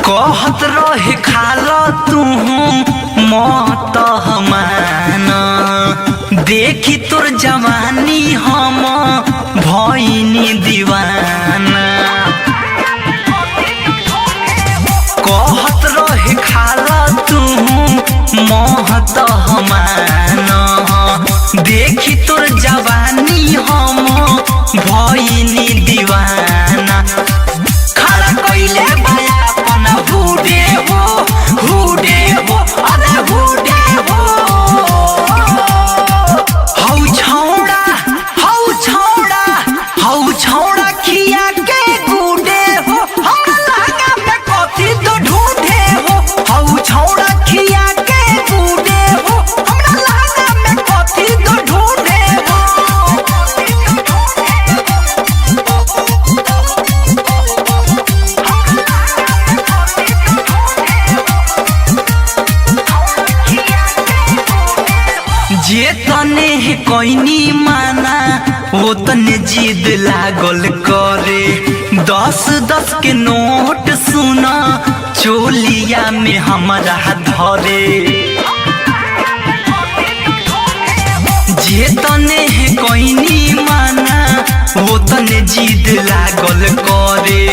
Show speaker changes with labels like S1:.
S1: कहत रहे खाला तू मत हमान देखी तोर जवानी हम भइनी दीवाना। कहत रहे खाला तू मत हमान देखी तोर जवानी हम भइनी दीवाना। खड़ा कइले बाया अपन हुडे हो अरे हुडे हो। हौ छौड़ा खिया के गुडे हो हमरा लहंगा में कथी तो ढूंढे हो। हौ छौड़ा खिया के गुडे हो हमरा लहंगा में कथी तो ढूंढे हो। जे तने कोइनी माना वो तने जिद लागल करे। 10-10 के नोट सुना चोलिया में हमरा धरे। जे तने कोइनी माना वो तने जिद लागल करे।